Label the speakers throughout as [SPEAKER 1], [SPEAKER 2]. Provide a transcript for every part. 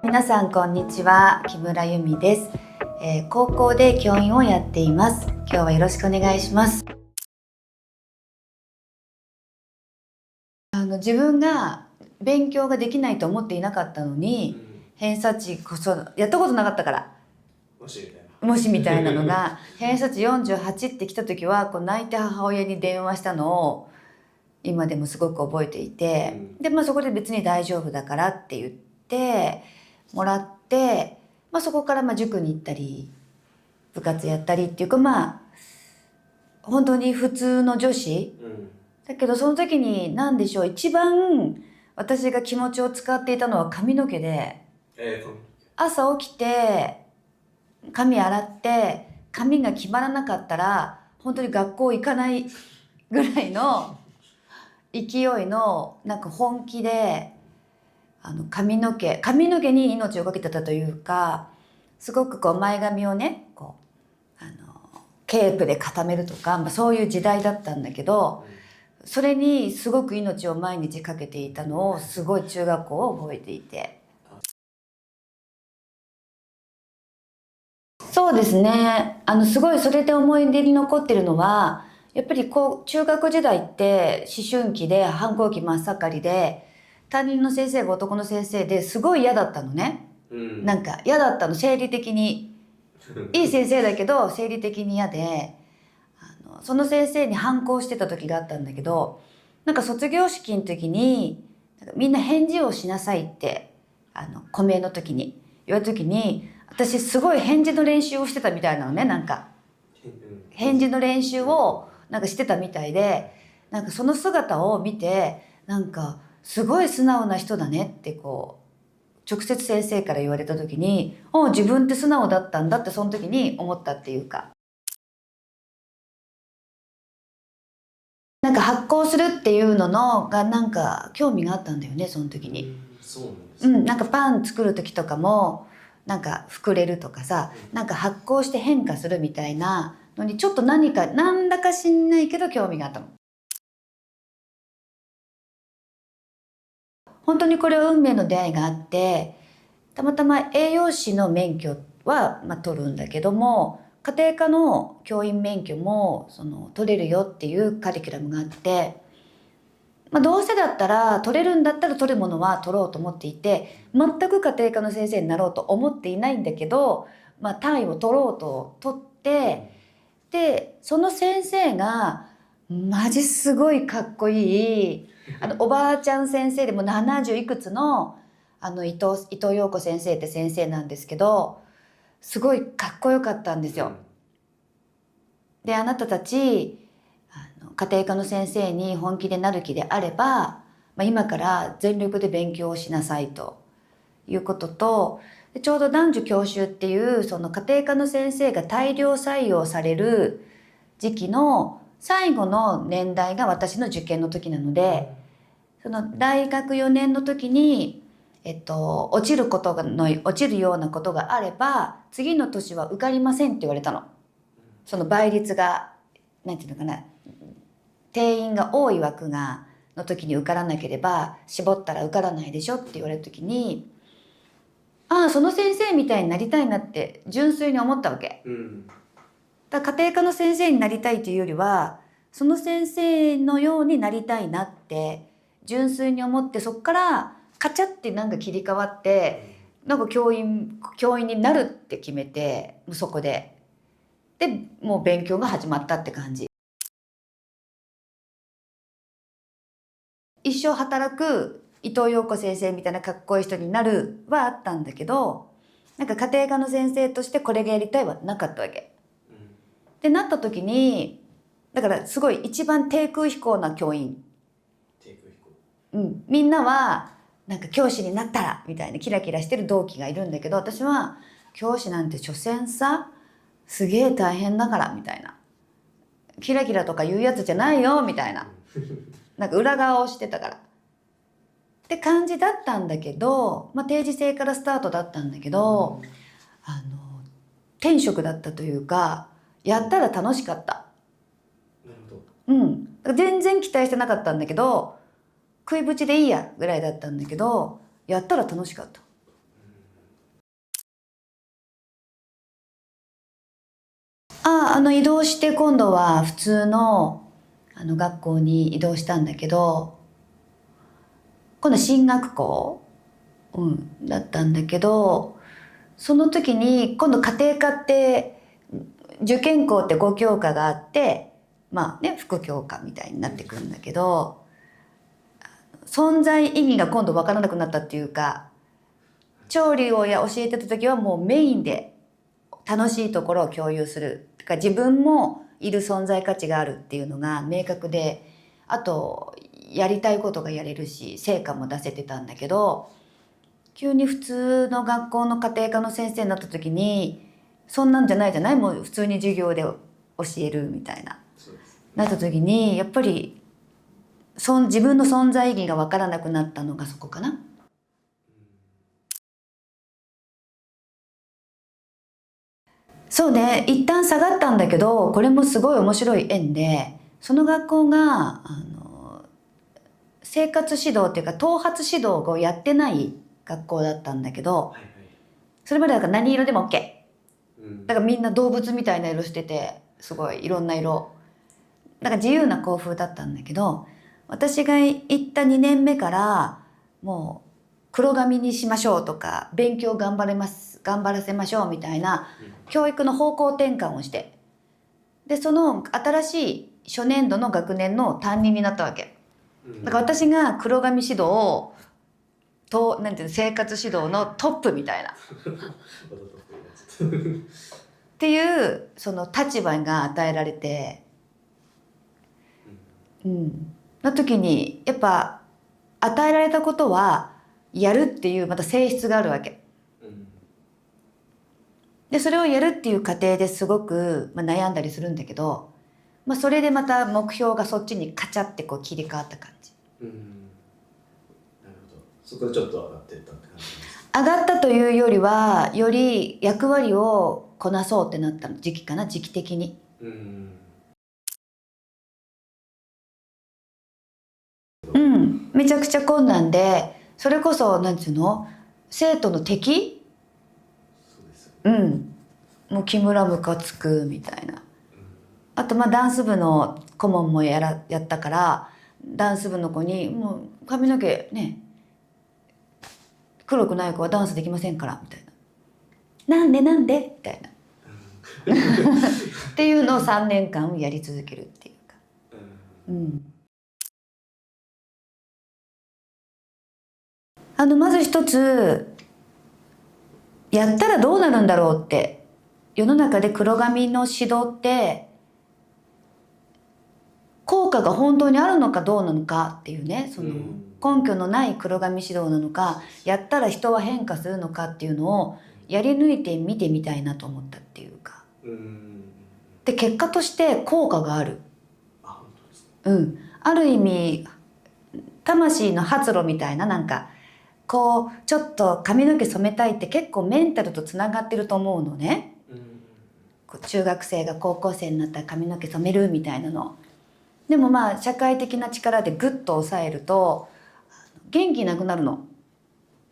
[SPEAKER 1] 皆さんこんにちは、木村由美です。高校で教員をやっています。今日はよろしくお願いします。自分が勉強ができないと思っていなかったのに、偏差値こそやったことなかったからもしみたいなのが偏差値48って来た時はこう泣いて母親に電話したのを今でもすごく覚えていて、でそこで別に大丈夫だからって言ってもらって、そこから塾に行ったり部活やったりっていうか本当に普通の女子、だけどその時に何でしょう、一番私が気持ちを使っていたのは髪の毛で、朝起きて髪洗って髪が決まらなかったら本当に学校行かないぐらいの勢いの本気で髪の毛に命をかけてたというか、すごく前髪をねケープで固めるとか、そういう時代だったんだけど、それにすごく命を毎日かけていたのをすごい中学校を覚えていて。そうですね、すごいそれで思い出に残ってるのはやっぱり中学時代って思春期で反抗期真っ盛りで、担任の先生が男の先生ですごい嫌だったのね、嫌だったの、生理的にいい先生だけど生理的に嫌で、その先生に反抗してた時があったんだけど、卒業式の時にみんな返事をしなさいって古名の時に言われた時に、私すごい返事の練習をしてたみたいなのね。返事の練習をしてたみたいで、その姿を見てすごい素直な人だねって直接先生から言われた時に、自分って素直だったんだってその時に思ったっていうか。発行するっていうのが興味があったんだよね、その時に。
[SPEAKER 2] そうなんです。
[SPEAKER 1] パン作る時とかも膨れるとかさ、発酵して変化するみたいなのにちょっと何だか知んないけど興味があったの。本当にこれは運命の出会いがあって、たまたま栄養士の免許は取るんだけども、家庭科の教員免許も取れるよっていうカリキュラムがあって、どうせだったら取れるんだったら取るものは取ろうと思っていて、全く家庭科の先生になろうと思っていないんだけど、単位を取ろうと取って、でその先生がマジすごいかっこいいおばあちゃん先生でも70いくつの伊藤陽子先生って先生なんですけど、すごいかっこよかったんですよ。で、あなたたち家庭科の先生に本気でなる気であれば、今から全力で勉強をしなさいということと、ちょうど男女教習っていうその家庭科の先生が大量採用される時期の最後の年代が私の受験の時なので、その大学4年の時に落ちるようなことがあれば次の年は受かりませんって言われたの。その倍率がなんていうのかな、定員が多い枠の時に受からなければ絞ったら受からないでしょって言われた時に、その先生みたいになりたいなって純粋に思ったわけ。だから家庭科の先生になりたいというよりはその先生のようになりたいなって純粋に思って、そこからカチャって切り替わって教員になるって決めて、そこでもう勉強が始まったって感じ。一生働く伊藤陽子先生みたいなかっこいい人になるはあったんだけど、家庭科の先生としてこれがやりたいはなかったわけ。ってなった時に、だからすごい一番低空飛行な教員。みんなは教師になったらみたいなキラキラしてる同期がいるんだけど、私は教師なんて所詮さすげえ大変だからみたいな、キラキラとか言うやつじゃないよみたいな、裏側をしてたからって感じだったんだけど、定時制からスタートだったんだけど、天職だったというか、やったら楽しかった。全然期待してなかったんだけど、食いぶちでいいやぐらいだったんだけど、やったら楽しかった。移動して今度は普通の学校に移動したんだけど、今度は進学校、だったんだけど、その時に今度家庭科って受験校って5教科があって、副教科みたいになってくるんだけど、存在意義が今度分からなくなったっていうか、調理を教えてた時はもうメインで楽しいところを共有する。だから自分もいる存在価値があるっていうのが明確で、あとやりたいことがやれるし成果も出せてたんだけど、急に普通の学校の家庭科の先生になった時にそんなんじゃないじゃない。もう普通に授業で教えるみたいななった時に、やっぱり自分の存在意義が分からなくなったのがそこかな。そうね、一旦下がったんだけど、これもすごい面白い縁で、その学校が生活指導っていうか頭髪指導をやってない学校だったんだけど、それまでだから何色でも OK、だからみんな動物みたいな色してて、すごいいろんな色だから自由な校風だったんだけど、私が行った2年目からもう黒髪にしましょうとか、勉強頑張らせましょうみたいな教育の方向転換をして、でその新しい初年度の学年の担任になったわけ。だから私が黒髪指導となんていうの、生活指導のトップみたいなっていうその立場が与えられて、の時にやっぱ与えられたことはやるっていうまた性質があるわけ。でそれをやるっていう過程ですごく、悩んだりするんだけど、それでまた目標がそっちにカチャってこう切り替わった感じ。
[SPEAKER 2] なるほど。そこでちょっと上がっていったって感じです
[SPEAKER 1] か。上がったというよりは、より役割をこなそうってなった時期かな、時期的に。めちゃくちゃ困難で、それこそなんつうの、生徒の敵。もう木村ムカつくみたいな。あとダンス部の顧問もやったから、ダンス部の子にもう髪の毛ね黒くない子はダンスできませんからみたいな。なんでみたいなっていうのを3年間やり続けるっていうか。まず一つやったらどうなるんだろうって、世の中で黒髪の指導って効果が本当にあるのかどうなのかっていうね、その根拠のない黒髪指導なのか、やったら人は変化するのかっていうのをやり抜いてみてみたいなと思ったっていうか。で結果として効果がある。ある意味魂の発露みたいな、なんかこうちょっと髪の毛染めたいって結構メンタルとつながってると思うのね。中学生が高校生になったら髪の毛染めるみたいなの。でも社会的な力でグッと抑えると元気なくなるの。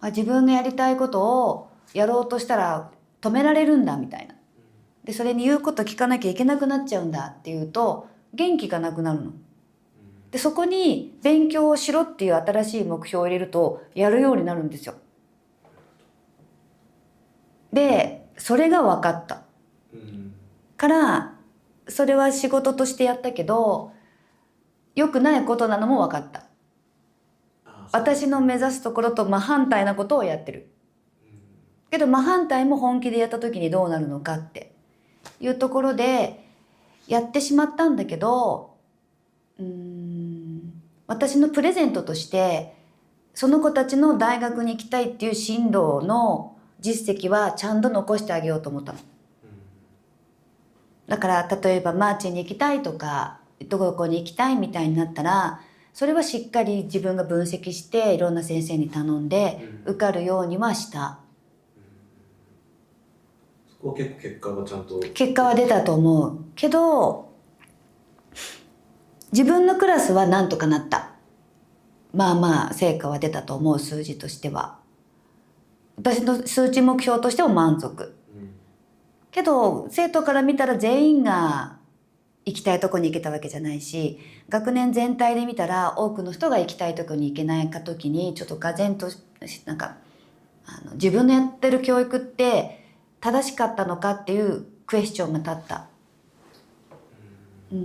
[SPEAKER 1] 自分のやりたいことをやろうとしたら止められるんだみたいな。でそれに言うこと聞かなきゃいけなくなっちゃうんだっていうと元気がなくなるの。でそこに勉強をしろっていう新しい目標を入れるとやるようになるんですよ。でそれが分かったから、それは仕事としてやったけど良くないことなのも分かった。私の目指すところと真反対なことをやってるけど、真反対も本気でやった時にどうなるのかっていうところでやってしまったんだけど、私のプレゼントとしてその子たちの大学に行きたいっていう進路の実績はちゃんと残してあげようと思ったの。だから例えばマーチに行きたいとかどこに行きたいみたいになったら、それはしっかり自分が分析していろんな先生に頼んで受かるようにはした。
[SPEAKER 2] そこは結構結果がちゃんと
[SPEAKER 1] 結果は出たと思うけど、自分のクラスはなんとかなった。成果は出たと思う。数字としては私の数値目標としても満足。けど生徒から見たら全員が行きたいとこに行けたわけじゃないし、学年全体で見たら多くの人が行きたいとこに行けないか時にちょっとがぜんとなんか自分のやってる教育って正しかったのかっていうクエスチョンが立った。
[SPEAKER 2] ク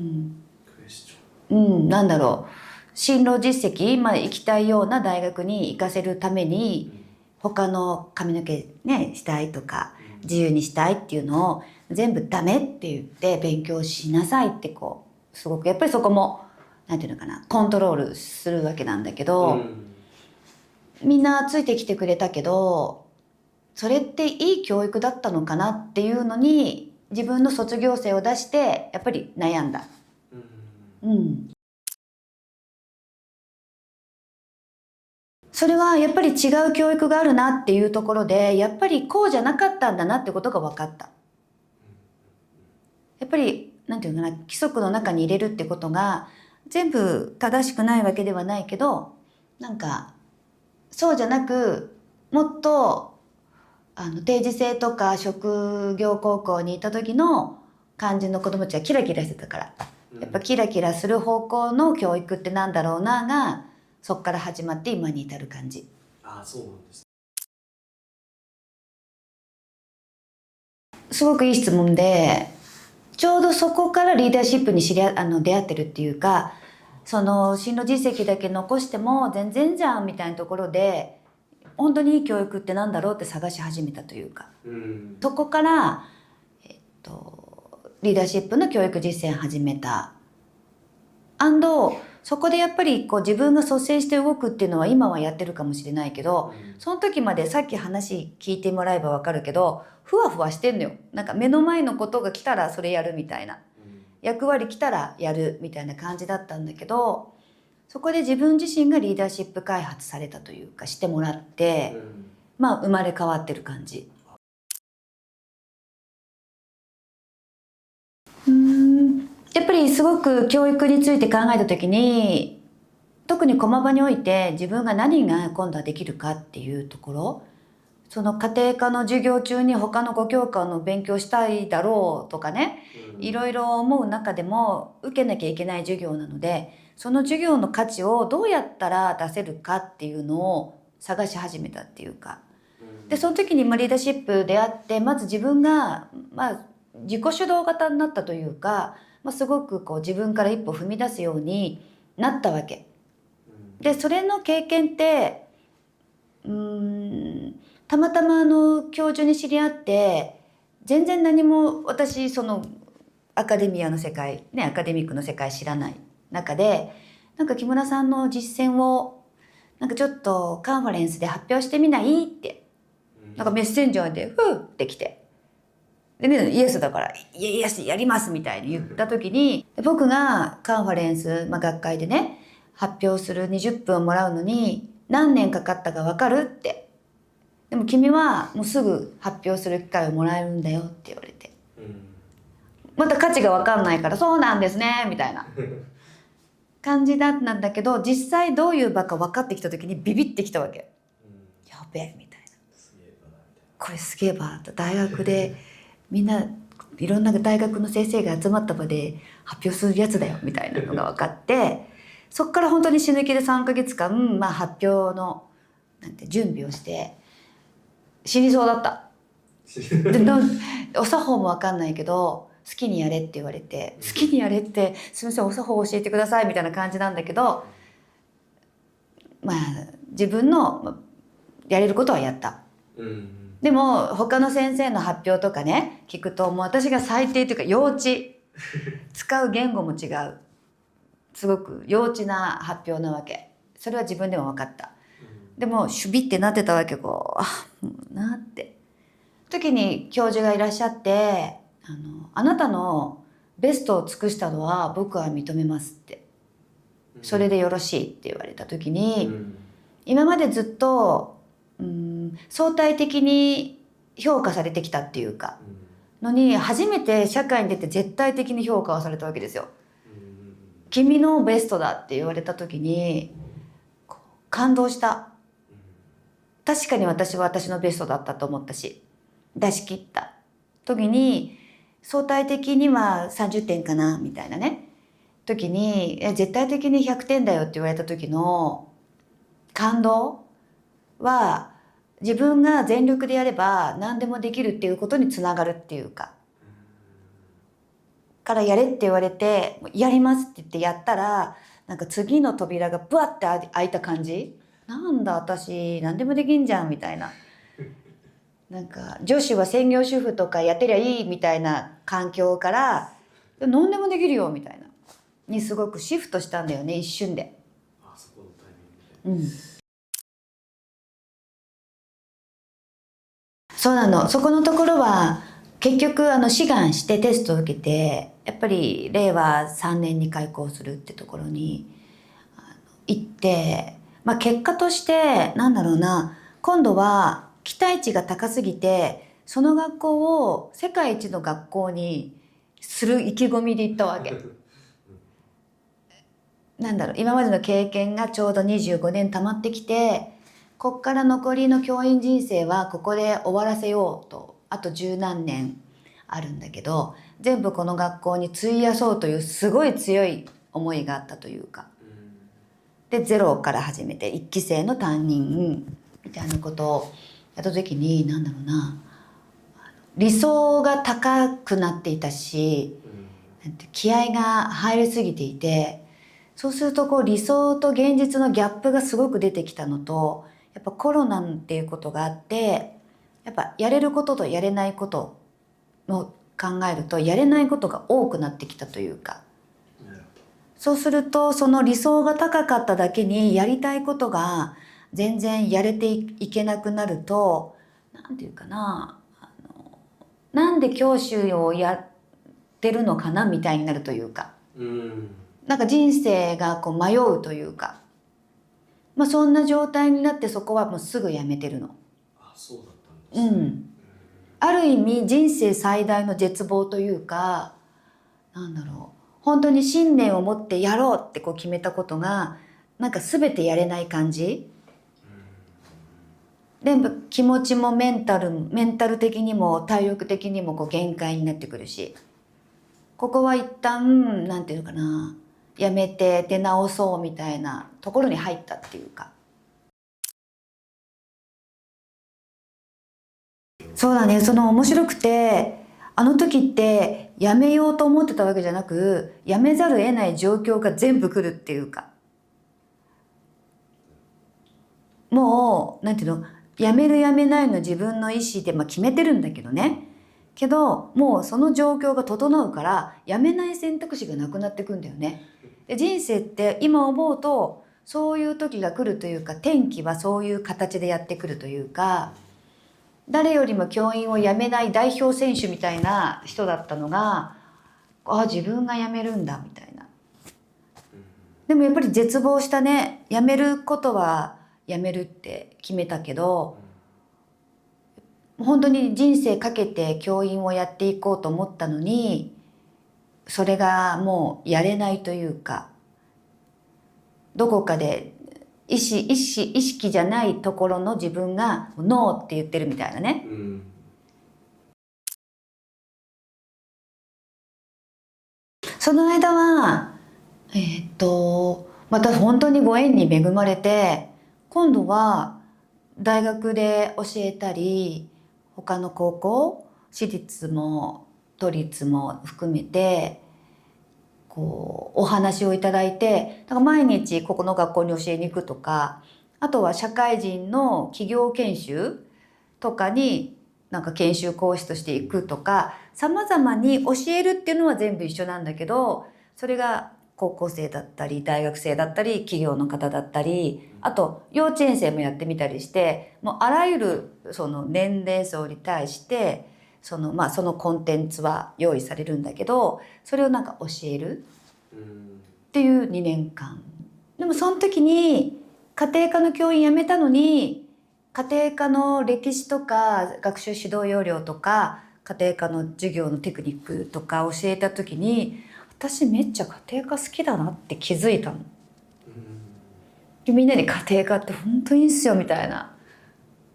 [SPEAKER 2] エスチョ
[SPEAKER 1] なんだろう、進路実績、行きたいような大学に行かせるために他の髪の毛ねしたいとか自由にしたいっていうのを全部ダメって言って勉強しなさいってこうすごくやっぱりそこもなんていうのかなコントロールするわけなんだけど、みんなついてきてくれたけどそれっていい教育だったのかなっていうのに自分の卒業生を出してやっぱり悩んだ。それはやっぱり違う教育があるなっていうところでやっぱりこうじゃなかったんだなってことが分かった。やっぱりなんていうのかな規則の中に入れるってことが全部正しくないわけではないけど、なんかそうじゃなくもっと定時制とか職業高校にいた時の感じの子供たちはキラキラしてたから、やっぱキラキラする方向の教育ってなんだろうながそこから始まって今に至る感じ。
[SPEAKER 2] そうなんです。
[SPEAKER 1] すごくいい質問で、ちょうどそこからリーダーシップに出会ってるっていうか、その進路実績だけ残しても全然じゃんみたいなところで本当にいい教育ってなんだろうって探し始めたというか、そこから、リーダーシップの教育実践始めた。そこでやっぱりこう自分が率先して動くっていうのは今はやってるかもしれないけど、その時までさっき話聞いてもらえば分かるけどふわふわしてんのよ。なんか目の前のことが来たらそれやるみたいな、役割来たらやるみたいな感じだったんだけど、そこで自分自身がリーダーシップ開発されたというかしてもらって、生まれ変わってる感じ。やっぱりすごく教育について考えた時に特に駒場において自分が何が今度はできるかっていうところ、その家庭科の授業中に他の5教科の勉強したいだろうとかね、いろいろ思う中でも受けなきゃいけない授業なので、その授業の価値をどうやったら出せるかっていうのを探し始めたっていうか、でその時にリーダーシップであってまず自分が自己主導型になったというか、すごくこう自分から一歩踏み出すようになったわけで、それの経験ってたまたま教授に知り合って全然何も私そのアカデミアの世界ね、アカデミックの世界知らない中で、なんか木村さんの実践をなんかちょっとカンファレンスで発表してみないってなんかメッセンジャーでフーって来て、でね、イエスだからイエスやりますみたいに言った時に、僕がカンファレンス、学会でね発表する20分をもらうのに何年かかったか分かるって、でも君はもうすぐ発表する機会をもらえるんだよって言われて、また価値が分かんないからそうなんですねみたいな感じだったんだけど、実際どういう場か分かってきた時にビビってきたわけ。やべえみたいな、これすげえ場、大学でみんないろんな大学の先生が集まった場で発表するやつだよみたいなのが分かってそっから本当に死ぬ気で3ヶ月間、発表の準備をして死にそうだった。でお作法も分かんないけど好きにやれって言われて、好きにやれってすみませんお作法教えてくださいみたいな感じなんだけど、自分のやれることはやった。でも他の先生の発表とかね聞くともう私が最低というか幼稚使う言語も違う、すごく幼稚な発表なわけ。それは自分でも分かった。でもシュビってなってたわけ。こうもうなって時に教授がいらっしゃってあなたのベストを尽くしたのは僕は認めますって、それでよろしいって言われた時に、今までずっと相対的に評価されてきたっていうかのに初めて社会に出て絶対的に評価をされたわけですよ。君のベストだって言われた時に感動した。確かに私は私のベストだったと思ったし出し切った。時に相対的には30点かなみたいなね時に絶対的に100点だよって言われた時の感動は自分が全力でやれば何でもできるっていうことにつながるっていうか、からやれって言われてやりますって言ってやったらなんか次の扉がブワッて開いた感じ、なんだ私何でもできんじゃんみたいな、なんか女子は専業主婦とかやってりゃいいみたいな環境から何でもできるよみたいなにすごくシフトしたんだよね、一瞬で。
[SPEAKER 2] あそこのタイミングで。
[SPEAKER 1] そうなの。そこのところは結局志願してテストを受けてやっぱり令和3年に開校するってところに行って、結果としてなんだろうな、今度は期待値が高すぎてその学校を世界一の学校にする意気込みで行ったわけ。なんだろう、今までの経験がちょうど25年溜まってきて、こっから残りの教員人生はここで終わらせようと、あと十何年あるんだけど全部この学校に費やそうというすごい強い思いがあったというか、でゼロから始めて1期生の担任みたいなことをやった時に、なんだろうな、理想が高くなっていたし、気合が入りすぎていて、そうするとこう理想と現実のギャップがすごく出てきたのと、やっぱコロナっていうことがあって、やっぱやれることとやれないことを考えるとやれないことが多くなってきたというか、そうするとその理想が高かっただけにやりたいことが全然やれていけなくなると、なんていうかな、なんで教師をやってるのかなみたいになるというか、なんか人生がこう迷うというか、そんな状態になってそこはもうすぐ辞めてるの。
[SPEAKER 2] あ、そうだったんですね。
[SPEAKER 1] ある意味人生最大の絶望というか、なんだろう、本当に信念を持ってやろうってこう決めたことがなんか全てやれない感じ。で気持ちもメンタル的にも体力的にもこう限界になってくるし、ここは一旦なんていうのかな、やめて出直そうみたいなところに入ったっていうか。そうだね、その面白くて、あの時ってやめようと思ってたわけじゃなく、やめざるを得ない状況が全部来るっていうか、もうなんていうの、やめるやめないの自分の意思で決めてるんだけどね、けどもうその状況が整うからやめない選択肢がなくなってくんだよね。で人生って今思うとそういう時が来るというか、天気はそういう形でやってくるというか、誰よりも教員を辞めない代表選手みたいな人だったのが、自分が辞めるんだみたいな。でもやっぱり絶望したね。辞めることは辞めるって決めたけど、本当に人生かけて教員をやっていこうと思ったのに、それがもうやれないというか、どこかで意識じゃないところの自分がノーって言ってるみたいなね。その間はまた本当にご縁に恵まれて、今度は大学で教えたり、他の高校、私立も都立も含めてこうお話をいただいて、だから毎日ここの学校に教えに行くとか、あとは社会人の企業研修とかになんか研修講師として行くとか、様々に教えるっていうのは全部一緒なんだけど、それが高校生だったり大学生だったり企業の方だったり、あと幼稚園生もやってみたりして、もうあらゆるその年齢層に対してそのコンテンツは用意されるんだけど、それをなんか教えるっていう2年間。でもその時に家庭科の教員辞めたのに、家庭科の歴史とか学習指導要領とか家庭科の授業のテクニックとか教えた時に、私めっちゃ家庭科好きだなって気づいたの。でみんなに家庭科って本当にいいっすよみたいな。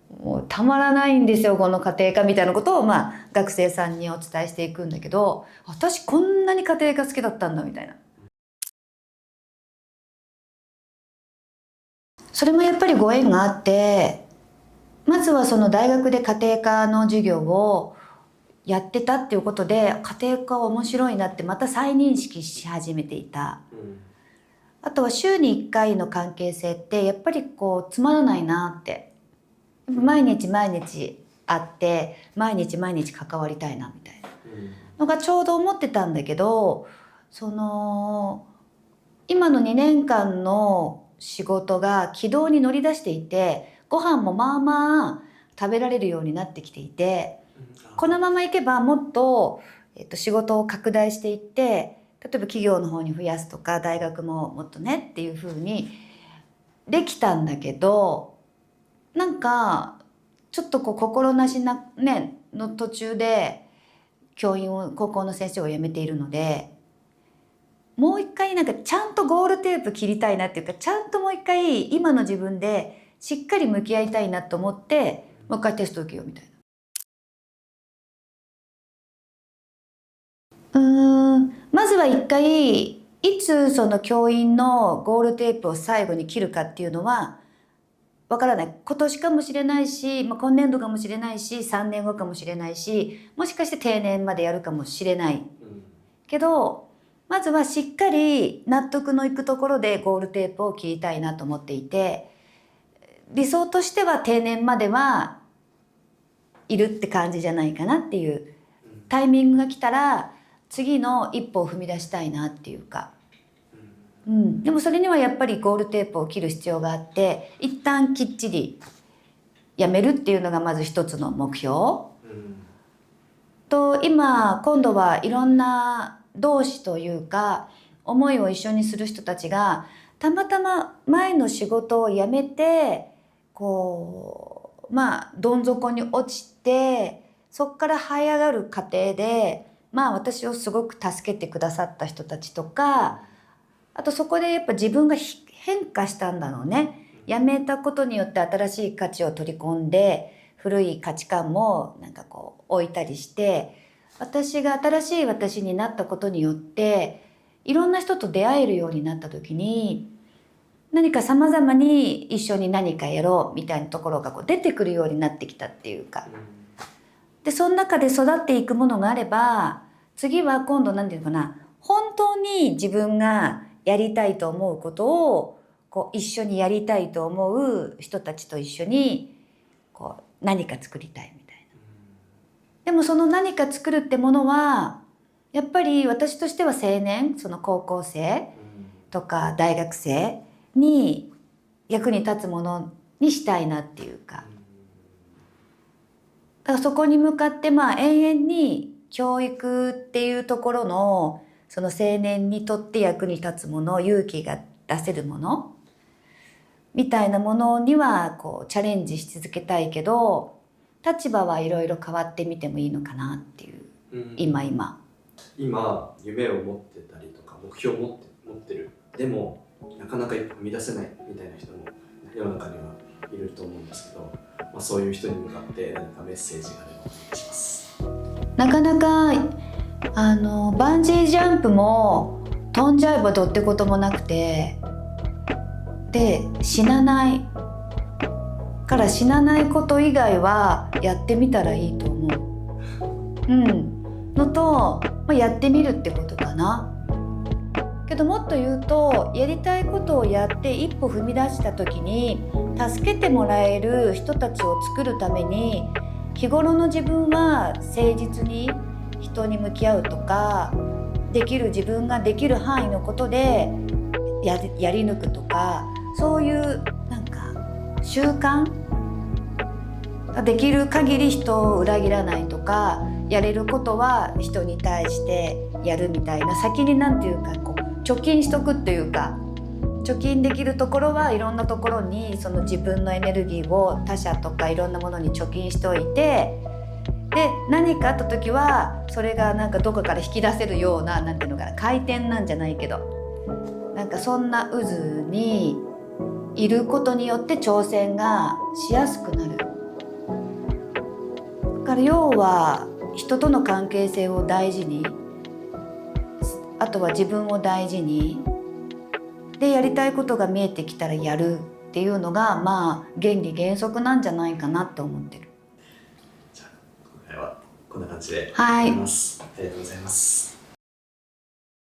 [SPEAKER 1] もうたまらないんですよこの家庭科みたいなことを学生さんにお伝えしていくんだけど、私こんなに家庭科好きだったんだみたいな。それもやっぱりご縁があって、まずはその大学で家庭科の授業をやってたっていうことで家庭科面白いなってまた再認識し始めていた。あとは週に1回の関係性ってやっぱりこうつまらないなって、毎日毎日会って毎日毎日関わりたいなみたいなのがちょうど思ってたんだけど、その今の2年間の仕事が軌道に乗り出していて、ご飯もまあまあ食べられるようになってきていて、このままいけばもっと、仕事を拡大していって、例えば企業の方に増やすとか大学ももっとねっていう風にできたんだけど、なんかちょっと心なしなねの途中で高校の先生を辞めているので、もう一回なんかちゃんとゴールテープ切りたいなっていうか、ちゃんともう一回今の自分でしっかり向き合いたいなと思って、もう一回テスト受けようみたいな。まずは一回いつその教員のゴールテープを最後に切るかっていうのはわからない。今年かもしれないし、今年度かもしれないし、3年後かもしれないし、もしかして定年までやるかもしれない。けど、まずはしっかり納得のいくところでゴールテープを切りたいなと思っていて、理想としては定年まではいるって感じじゃないかなっていう、タイミングが来たら次の一歩を踏み出したいなっていうか。でもそれにはやっぱりゴールテープを切る必要があって、一旦きっちりやめるっていうのがまず一つの目標、と今度はいろんな同志というか思いを一緒にする人たちがたまたま前の仕事を辞めてどん底に落ちて、そこから這い上がる過程で私をすごく助けてくださった人たちとか、あとそこでやっぱ自分が変化したんだろうね。辞めたことによって新しい価値を取り込んで、古い価値観も置いたりして、私が新しい私になったことによっていろんな人と出会えるようになった時に、何か様々に一緒に何かやろうみたいなところが出てくるようになってきたっていうか、でその中で育っていくものがあれば、次は今度何て言うのかな、本当に自分がやりたいと思うことを一緒にやりたいと思う人たちと一緒に何か作りたいみたいな。でもその何か作るってものはやっぱり私としては青年、その高校生とか大学生に役に立つものにしたいなっていうか、だからそこに向かって永遠に教育っていうところのその青年にとって役に立つもの、勇気が出せるものみたいなものにはチャレンジし続けたいけど、立場はいろいろ変わってみてもいいのかなっていう、今
[SPEAKER 2] 夢を持ってたりとか目標を持ってる、でもなかなか一歩踏み出せないみたいな人も世の中にはいると思うんですけど、そういう人に向かって何かメッセージがあればお願いします。
[SPEAKER 1] なかなかバンジージャンプも飛んじゃえばどうってこともなくて、で死なないから死なないこと以外はやってみたらいいと思う。のと、やってみるってことかな。けどもっと言うと、やりたいことをやって一歩踏み出した時に助けてもらえる人たちを作るために、日頃の自分は誠実に人に向き合うとか、自分ができる範囲のことでやり抜くとか、そういう習慣、できる限り人を裏切らないとか、やれることは人に対してやるみたいな、先に貯金しとくっていうか、貯金できるところはいろんなところにその自分のエネルギーを他者とかいろんなものに貯金しておいて、で何かあった時はそれがどこかから引き出せるような、なんていうのかな、回転なんじゃないけど、そんな渦にいることによって挑戦がしやすくなる。要は人との関係性を大事に、あとは自分を大事に、でやりたいことが見えてきたらやるっていうのがまあ原理原則なんじゃないかなと思ってる。
[SPEAKER 2] じゃあ今回はこんな感じで
[SPEAKER 1] はい
[SPEAKER 2] 終わります。ありがとうございます。